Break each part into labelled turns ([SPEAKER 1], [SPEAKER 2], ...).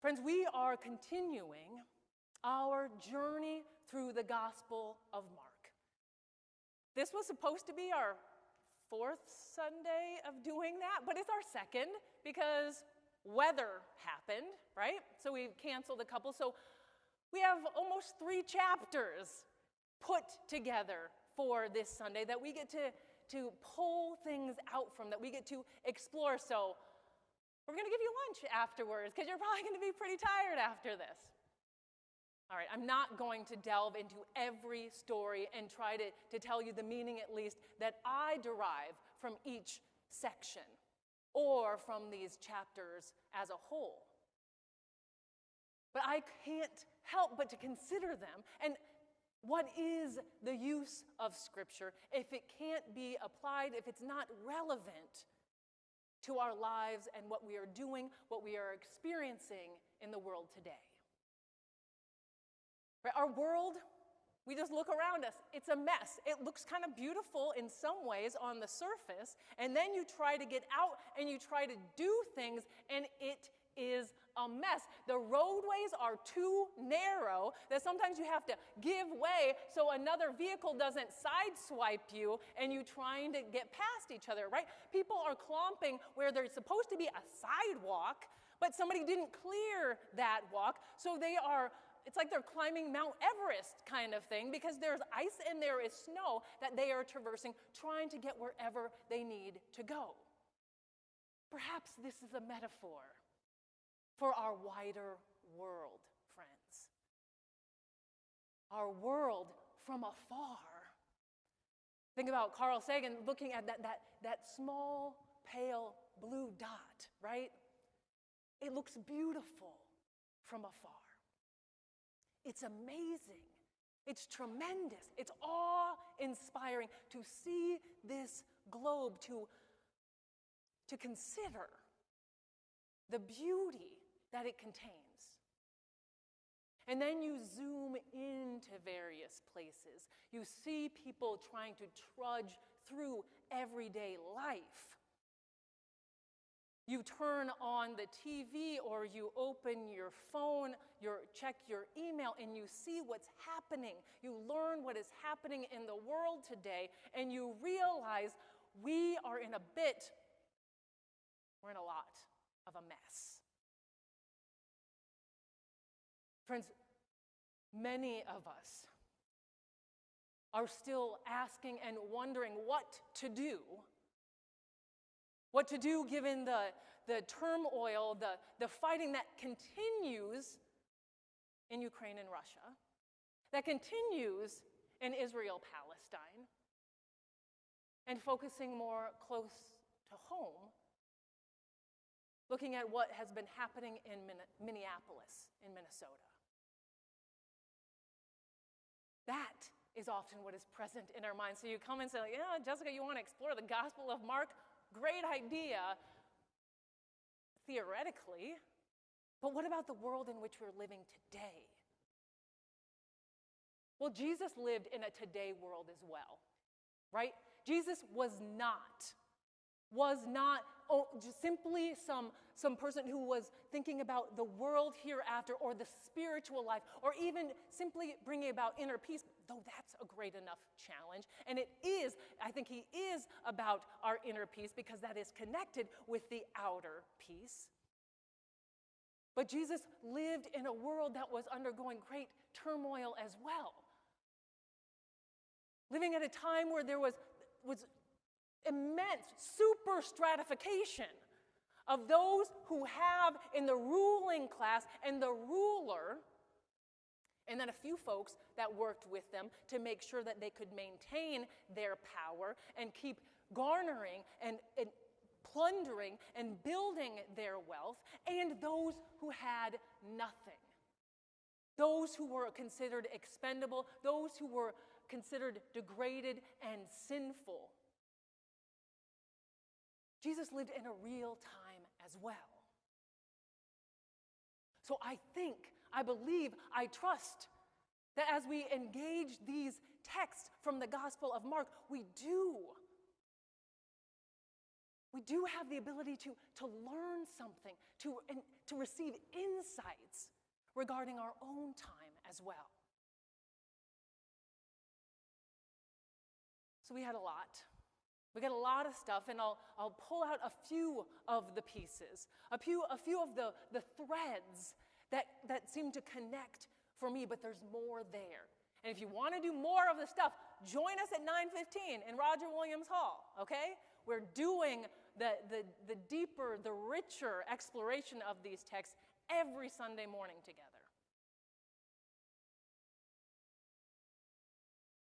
[SPEAKER 1] Friends, we are continuing our journey through the Gospel of Mark. This was supposed to be our fourth Sunday of doing that, but it's our second because weather happened, right? So we canceled a couple. So we have almost 3 chapters put together for this Sunday that we get to pull things out from, that we get to explore. So we're going to give you lunch afterwards because you're probably going to be pretty tired after this. All right, I'm not going to delve into every story and try to tell you the meaning, at least, that I derive from each section or from these chapters as a whole. But I can't help but to consider them. And what is the use of Scripture if it can't be applied, if it's not relevant to our lives and what we are doing, what we are experiencing in the world today? Right? Our world, we just look around us. It's a mess. It looks kind of beautiful in some ways on the surface, and then you try to get out and you try to do things, and it is a mess. The roadways are too narrow that sometimes you have to give way so another vehicle doesn't sideswipe you and you trying to get past each other, right? People are clomping where there's supposed to be a sidewalk, but somebody didn't clear that walk, so it's like they're climbing Mount Everest kind of thing because there's ice and there is snow that they are traversing, trying to get wherever they need to go. Perhaps this is a metaphor for our wider world, friends. Our world from afar. Think about Carl Sagan looking at that small, pale blue dot, right? It looks beautiful from afar. It's amazing. It's tremendous. It's awe-inspiring to see this globe, to consider the beauty that it contains. And then you zoom into various places. You see people trying to trudge through everyday life. You turn on the TV or you open your phone, check your email, and you see what's happening. You learn what is happening in the world today, and you realize we're in a lot of a mess. Friends, many of us are still asking and wondering what to do. What to do given the turmoil, the fighting that continues in Ukraine and Russia, that continues in Israel-Palestine, and focusing more close to home, looking at what has been happening in Minneapolis, in Minnesota. That is often what is present in our minds. So you come and say, yeah, Jessica, you want to explore the Gospel of Mark? Great idea, theoretically, but what about the world in which we're living today? Well, Jesus lived in a today world as well, right? Jesus was not just simply some person who was thinking about the world hereafter or the spiritual life or even simply bringing about inner peace, though that's a great enough challenge. And I think he is about our inner peace because that is connected with the outer peace. But Jesus lived in a world that was undergoing great turmoil as well. Living at a time where there was immense super stratification of those who have in the ruling class and the ruler, and then a few folks that worked with them to make sure that they could maintain their power and keep garnering and plundering and building their wealth, and those who had nothing. Those who were considered expendable, those who were considered degraded and sinful. Jesus lived in a real time as well. So I believe, I trust that as we engage these texts from the Gospel of Mark, we do we do have the ability to learn something, to receive insights regarding our own time as well. So we had a lot. We got a lot of stuff, and I'll pull out a few of the pieces, a few of the threads that seem to connect for me, but there's more there. And if you want to do more of the stuff, join us at 9:15 in Roger Williams Hall, okay? We're doing the deeper, the richer exploration of these texts every Sunday morning together.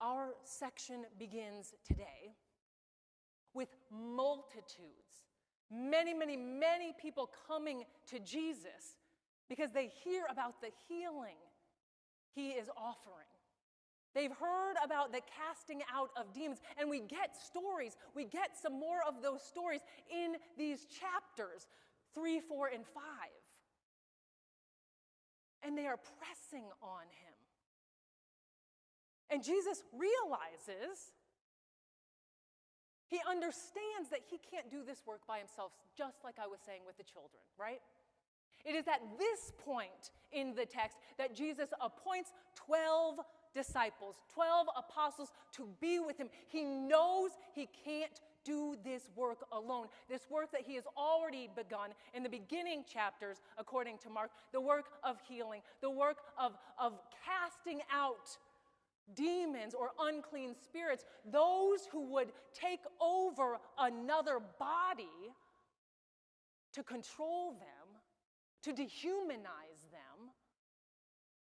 [SPEAKER 1] Our section begins today with multitudes, many, many, many people coming to Jesus because they hear about the healing he is offering. They've heard about the casting out of demons, and we get stories. We get some more of those stories in these chapters, 3, 4, and 5. And they are pressing on him. And Jesus realizes, he understands that he can't do this work by himself, just like I was saying with the children, right? It is at this point in the text that Jesus appoints 12 disciples, 12 apostles to be with him. He knows he can't do this work alone, this work that he has already begun in the beginning chapters, according to Mark, the work of healing, the work of casting out demons or unclean spirits, those who would take over another body to control them, to dehumanize them,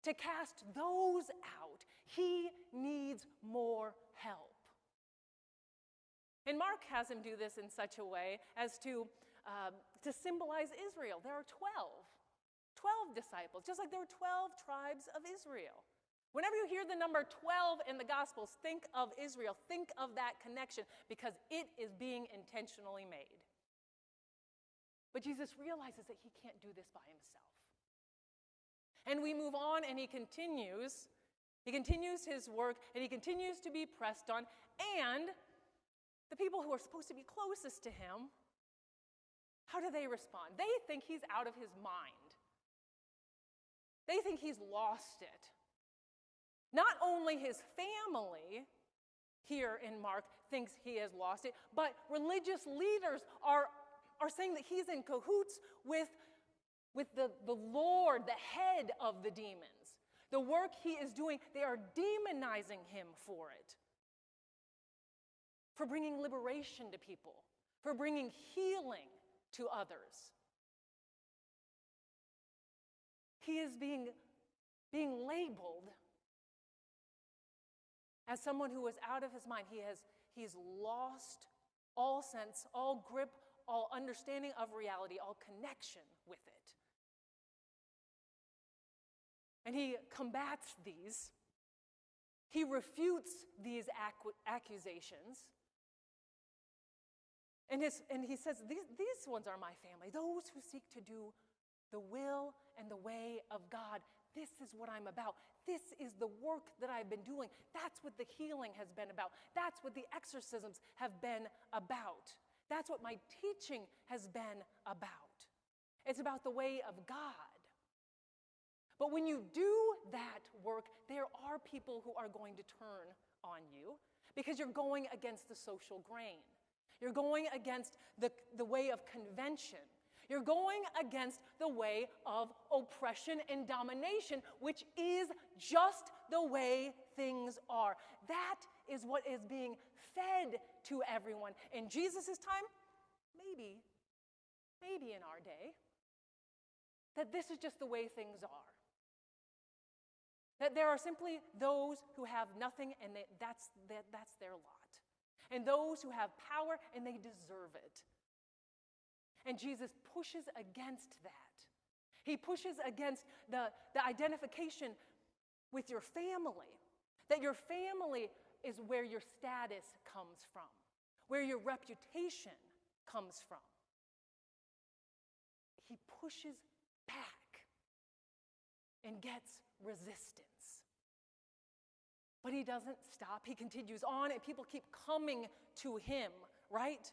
[SPEAKER 1] to cast those out. He needs more help. And Mark has him do this in such a way as to symbolize Israel. There are 12 disciples, just like there were 12 tribes of Israel. Whenever you hear the number 12 in the Gospels, think of Israel, think of that connection, because it is being intentionally made. But Jesus realizes that he can't do this by himself. And we move on, and he continues his work, and he continues to be pressed on, and the people who are supposed to be closest to him, how do they respond? They think he's out of his mind. They think he's lost it. Not only his family here in Mark thinks he has lost it, but religious leaders are saying that he's in cahoots with the Lord, the head of the demons. The work he is doing, they are demonizing him for it. For bringing liberation to people, for bringing healing to others. He is being labeled as someone who is out of his mind. He's lost all sense, all grip, all understanding of reality, all connection with it. And he combats these. He refutes these accusations. And he says, these ones are my family, those who seek to do the will and the way of God. This is what I'm about. This is the work that I've been doing. That's what the healing has been about. That's what the exorcisms have been about. That's what my teaching has been about. It's about the way of God. But when you do that work, there are people who are going to turn on you because you're going against the social grain. You're going against the way of convention. You're going against the way of oppression and domination, which is just the way things are. That is what is being fed to everyone. In Jesus' time, maybe in our day, that this is just the way things are. That there are simply those who have nothing, and that's their lot. And those who have power, and they deserve it. And Jesus pushes against that. He pushes against the identification with your family. That your family is where your status comes from, where your reputation comes from. He pushes back and gets resistance. But he doesn't stop. He continues on, and people keep coming to him, right?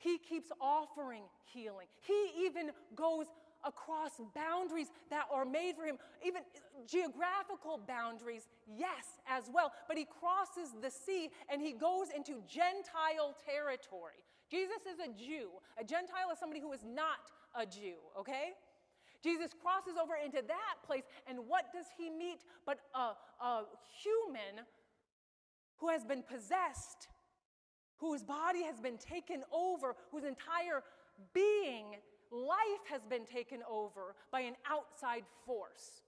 [SPEAKER 1] He keeps offering healing. He even goes across boundaries that are made for him, even geographical boundaries, yes, as well. But he crosses the sea and he goes into Gentile territory. Jesus is a Jew. A Gentile is somebody who is not a Jew, okay? Jesus crosses over into that place, and what does he meet but a human who has been possessed, whose body has been taken over, whose entire being, life has been taken over by an outside force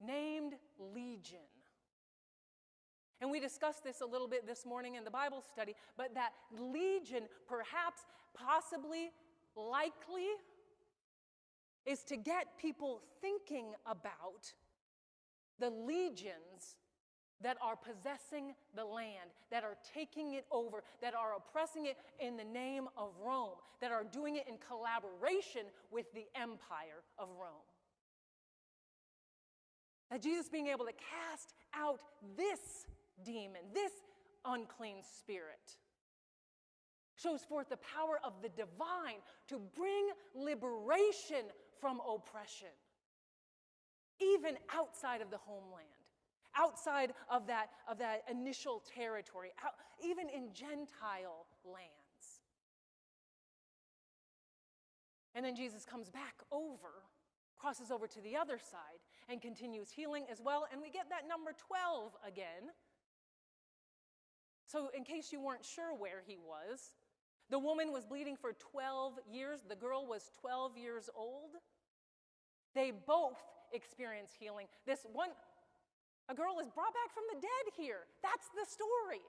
[SPEAKER 1] named Legion. And we discussed this a little bit this morning in the Bible study, but that Legion, perhaps, possibly, likely, is to get people thinking about the legions that are possessing the land, that are taking it over, that are oppressing it in the name of Rome, that are doing it in collaboration with the empire of Rome. That Jesus being able to cast out this demon, this unclean spirit, shows forth the power of the divine to bring liberation from oppression, even outside of the homeland, outside of that initial territory, even in Gentile lands. And then Jesus comes back over, crosses over to the other side, and continues healing as well, and we get that number 12 again. So in case you weren't sure where he was, the woman was bleeding for 12 years. The girl was 12 years old. They both experience healing. A girl is brought back from the dead here. That's the story.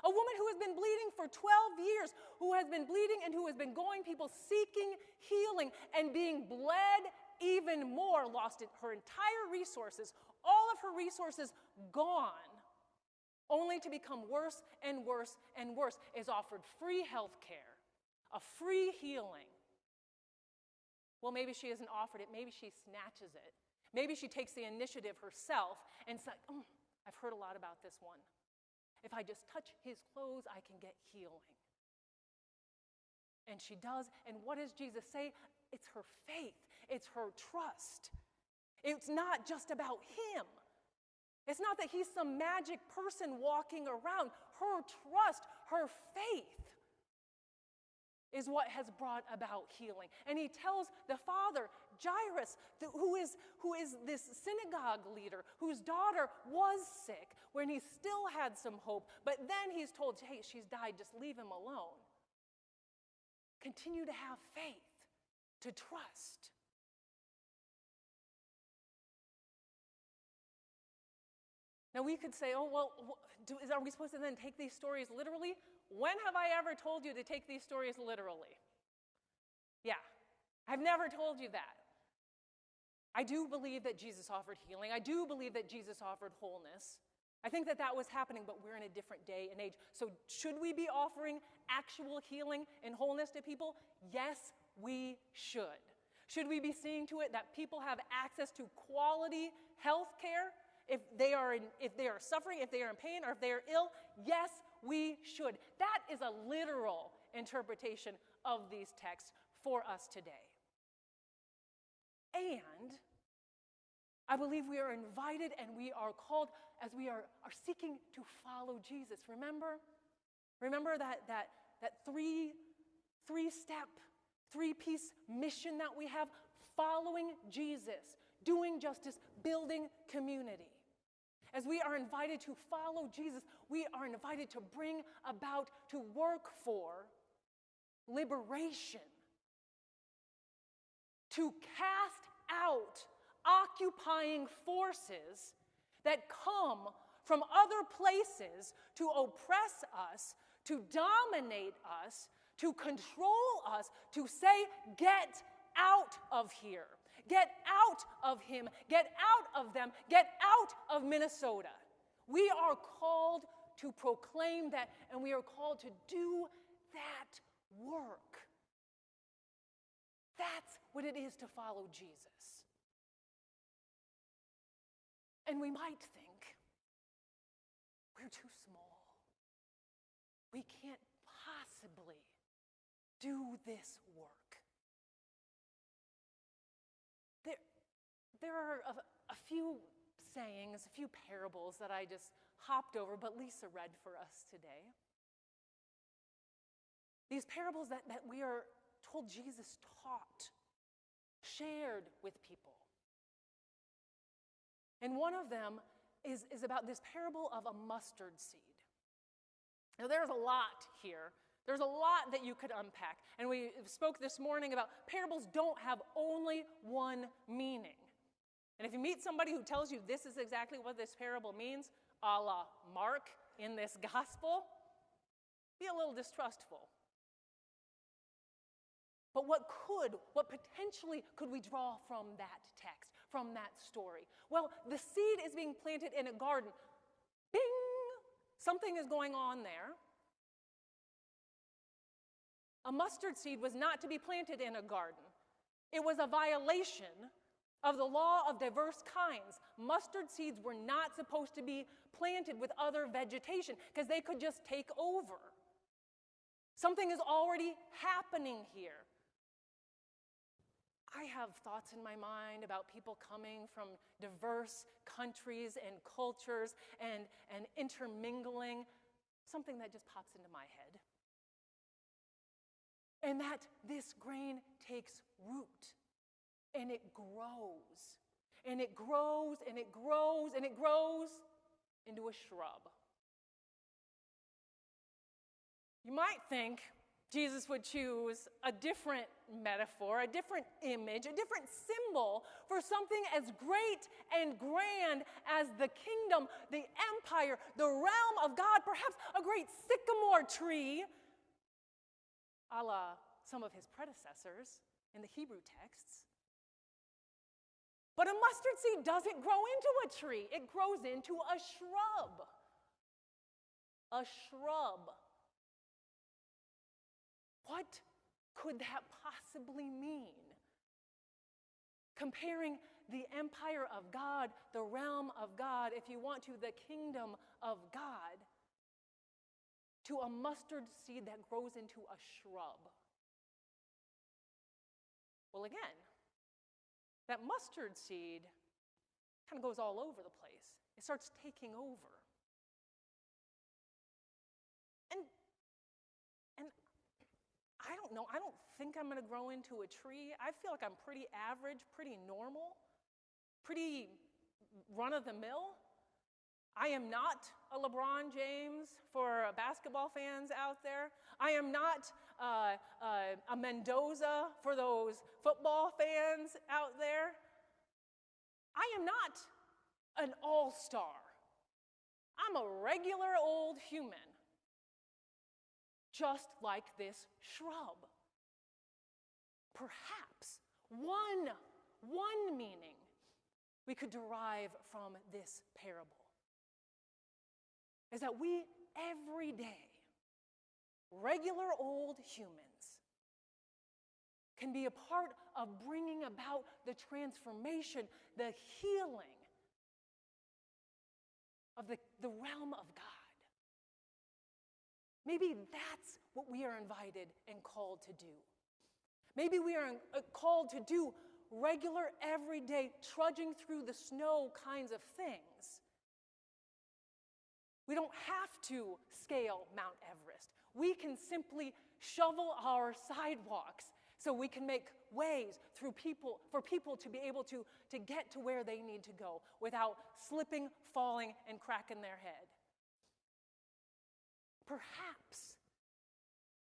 [SPEAKER 1] A woman who has been bleeding for 12 years, who has been bleeding and who has been going, people seeking healing and being bled even more, lost her entire resources, all of her resources gone, only to become worse and worse and worse, is offered free health care, a free healing. Well, maybe she isn't offered it. Maybe she snatches it. Maybe she takes the initiative herself and says, I've heard a lot about this one. If I just touch his clothes, I can get healing. And she does. And what does Jesus say? It's her faith. It's her trust. It's not just about him. It's not that he's some magic person walking around. Her trust, her faith is what has brought about healing. And he tells the father, Jairus, who is this synagogue leader, whose daughter was sick, when he still had some hope, but then he's told, hey, she's died, just leave him alone. Continue to have faith, to trust. Now we could say, oh, well, are we supposed to then take these stories literally? When have I ever told you to take these stories literally? Yeah, I've never told you that. I do believe that Jesus offered healing. I do believe that Jesus offered wholeness. I think that was happening, but we're in a different day and age. So should we be offering actual healing and wholeness to people? Yes, we should. Should we be seeing to it that people have access to quality health care if they are suffering, if they are in pain, or if they are ill? Yes, we should. That is a literal interpretation of these texts for us today. And I believe we are invited and we are called as we are seeking to follow Jesus. Remember that three-step, three-piece mission that we have? Following Jesus, doing justice, building community. As we are invited to follow Jesus, we are invited to bring about, to work for liberation, to cast out occupying forces that come from other places to oppress us, to dominate us, to control us, to say, get out of here. Get out of him. Get out of them. Get out of Minnesota. We are called to proclaim that, and we are called to do that work. That's what it is to follow Jesus. And we might think, we're too small. We can't do this work. There are a few sayings, a few parables that I just hopped over, but Lisa read for us today. These parables that we are told Jesus taught, shared with people. And one of them is about this parable of a mustard seed. Now, there's a lot here. There's a lot that you could unpack. And we spoke this morning about parables don't have only one meaning. And if you meet somebody who tells you this is exactly what this parable means, a la Mark in this gospel, be a little distrustful. But what potentially could we draw from that text, from that story? Well, the seed is being planted in a garden. Bing! Something is going on there. A mustard seed was not to be planted in a garden. It was a violation of the law of diverse kinds. Mustard seeds were not supposed to be planted with other vegetation because they could just take over. Something is already happening here. I have thoughts in my mind about people coming from diverse countries and cultures and intermingling, something that just pops into my head. And that this grain takes root, and it grows, and it grows, and it grows, and it grows into a shrub. You might think Jesus would choose a different metaphor, a different image, a different symbol for something as great and grand as the kingdom, the empire, the realm of God, perhaps a great sycamore tree, a la some of his predecessors in the Hebrew texts. But a mustard seed doesn't grow into a tree. It grows into a shrub. A shrub. What could that possibly mean? Comparing the empire of God, the realm of God, if you want to, the kingdom of God, to a mustard seed that grows into a shrub. Well, again, that mustard seed kind of goes all over the place. It starts taking over. And I don't know, I don't think I'm going to grow into a tree. I feel like I'm pretty average, pretty normal, pretty run-of-the-mill. I am not a LeBron James for basketball fans out there. I am not a Mendoza for those football fans out there. I am not an all-star. I'm a regular old human, just like this shrub. Perhaps one meaning we could derive from this parable is that we, every day, regular old humans, can be a part of bringing about the transformation, the healing of the realm of God. Maybe that's what we are invited and called to do. Maybe we are called to do regular, everyday, trudging through the snow kinds of things. We don't have to scale Mount Everest. We can simply shovel our sidewalks so we can make ways for people to be able to get to where they need to go without slipping, falling, and cracking their head. Perhaps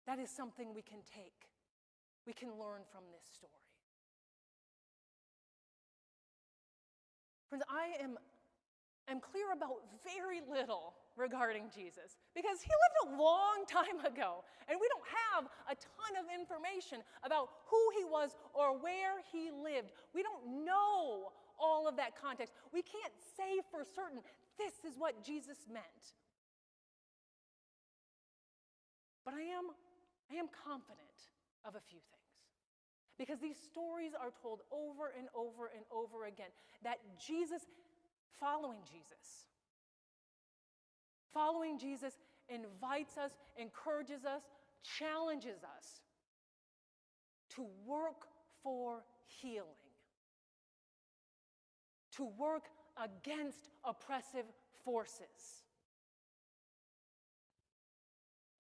[SPEAKER 1] that is something we can take, we can learn from this story. Friends, I am clear about very little regarding Jesus because he lived a long time ago, and we don't have a ton of information about who he was or where he lived. We don't know all of that context. We can't say for certain this is what Jesus meant. But I am confident of a few things, because these stories are told over and over and over again that following Jesus invites us, encourages us, challenges us to work for healing, to work against oppressive forces,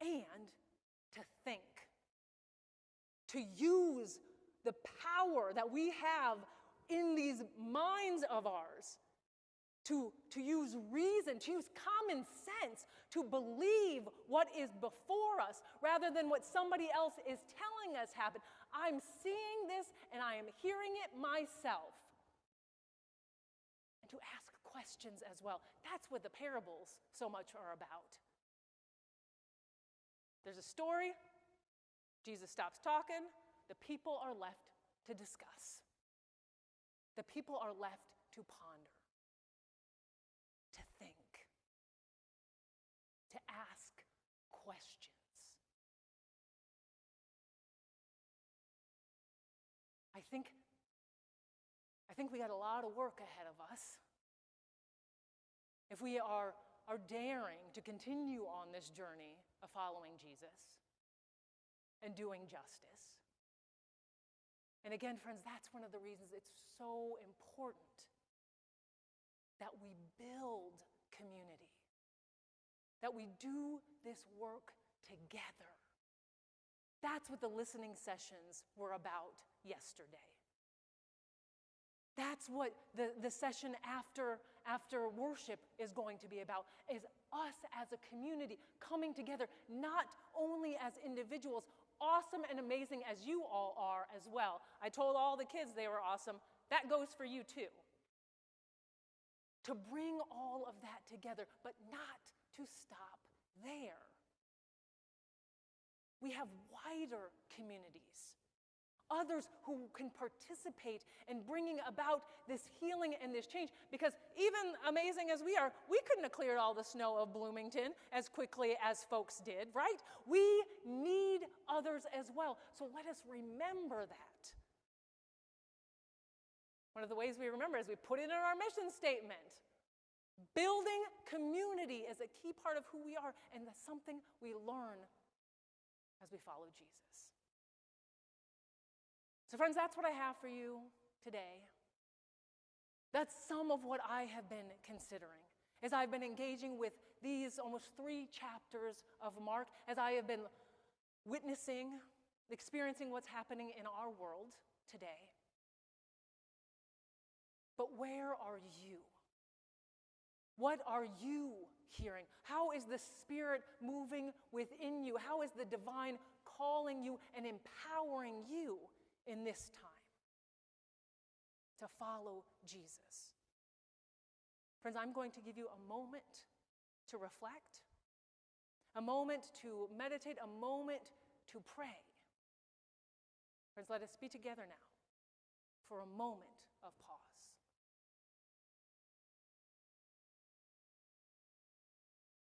[SPEAKER 1] and to think, to use the power that we have in these minds of ours, to use reason, to use common sense, to believe what is before us rather than what somebody else is telling us happened. I'm seeing this and I am hearing it myself. And to ask questions as well. That's what the parables so much are about. There's a story, Jesus stops talking, the people are left to discuss. The people are left to ponder, to think, to ask questions. I think we got a lot of work ahead of us if we are daring to continue on this journey of following Jesus and doing justice. And again, friends, that's one of the reasons it's so important that we build community, that we do this work together. That's what the listening sessions were about yesterday. That's what the session after worship is going to be about, is us as a community coming together, not only as individuals, awesome and amazing as you all are as well. I told all the kids they were awesome. That goes for you too. To bring all of that together, but not to stop there. We have wider communities, others who can participate in bringing about this healing and this change, because even amazing as we are, we couldn't have cleared all the snow of Bloomington as quickly as folks did, right? We need others as well, so let us remember that. One of the ways we remember is we put it in our mission statement. Building community is a key part of who we are, and that's something we learn as we follow Jesus. So friends, that's what I have for you today. That's some of what I have been considering as I've been engaging with these almost 3 chapters of Mark, as I have been witnessing, experiencing what's happening in our world today. But where are you? What are you hearing? How is the Spirit moving within you? How is the divine calling you and empowering you in this time to follow Jesus? Friends, I'm going to give you a moment to reflect, a moment to meditate, a moment to pray. Friends, let us be together now for a moment of pause.